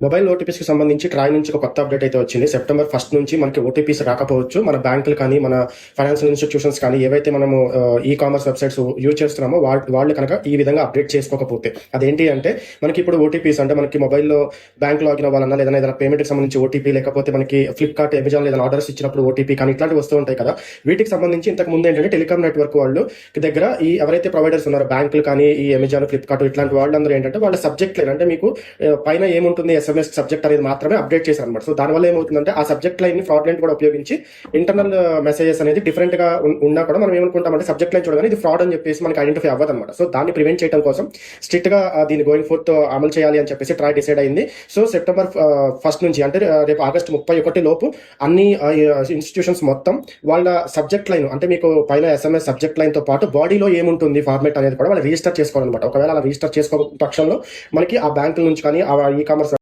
Mobile ఓటీపీస్కి సంబంధించి Troy నుంచి ఒక కొత్త అప్డేట్ అయితే వచ్చింది. సెప్టెంబర్ 1 నుంచి మనకి ఓటీపీస్ రాకపోవచ్చు. మన బ్యాంకులు కానీ, మన ఫైనాన్షియల్ ఇన్స్టిట్యూషన్స్ కానీ, ఏవైతే మనము ఈ కామర్స్ వెబ్సైట్స్ యూజ్ చేస్తున్నామో వాళ్ళు కనుక ఈ విధంగా అప్డేట్ చేసుకోకపోతే, అదేంటి అంటే మనకి ఇప్పుడు ఓటీపీస్ అంటే మనకి మొబైల్లో బ్యాంక్ లాగిన్ అవ్వాలన్నా, ఏదైనా పేమెంట్కి సంబంధించి ఓటీపీ, లేకపోతే మనకి ఫ్లిప్కార్ట్, అమెజాన్ ఏదైనా ఆర్డర్స్ ఇచ్చినప్పుడు ఓటీపీ కానీ ఇట్లాంటివి వస్తూ ఉంటాయి కదా. వీటికి సంబంధించి ఇంతకు ముందు ఏంటంటే టెలికాం నెట్వర్క్ వాళ్ళు దగ్గర ఈ ఎవరైతే ప్రొవైడర్స్ ఉన్నారో బ్యాంకులు కానీ, ఈ అమెజాన్, ఫ్లిప్కార్ట్ ఇట్లాంటి వాళ్ళందరూ ఏంటంటే వాళ్ళ సబ్జెక్ట్ లైన్ అంటే మీకు పైన ఏముంటుంది ఎస్ఎంఎస్ సబ్జెక్ట్ అనేది మాత్రమే అప్డేట్ చేశారు అనమాట. సో దానివల్ల ఏమవుతుందంటే ఆ సబ్జెక్ట్ లైన్ ని ఫ్రాడ్లెంట్ కూడా ఉపయోగించి ఇంటర్నల్ మెసేజెస్ అనేది డిఫరెంట్ గా ఉన్నా కూడా మనం ఏమనుకుంటామంటే సబ్జెక్ట్ లైన్ చూడగానే ఇది ఫ్రాడ్ అని చెప్పేసి మనకి ఐడెంటిఫై అవ్వదు అనమాట. సో దాన్ని ప్రివెంట్ చేయడం కోసం స్ట్రిక్ట్ గా దీన్ని గోయింగ్ ఫోర్త్ అమలు చేయాలి అని చెప్పేసి ట్రై డిసైడ్ అయింది. సో సెప్టెంబర్ 1 నుంచి అంటే రేపు ఆగస్టు 31 లోపు అన్ని ఇన్స్టిట్యూషన్స్ మొత్తం వాళ్ళ సబ్జెక్ట్ లైన్ అంటే మీకు పైన ఎస్ఎంఎస్ సబ్జెక్ట్ లైన్ తో పాటు బాడీలో ఏముంటుంది ఫార్మేట్ అనేది కూడా వాళ్ళు రిజిస్టర్ చేసుకోవాలన్నమాట. ఒకవేళ అలా రిజిస్టర్ చేసుకో పక్షంలో మనకి ఆ బ్యాంకుల నుంచి కానీ ఆ ఈ కామర్స్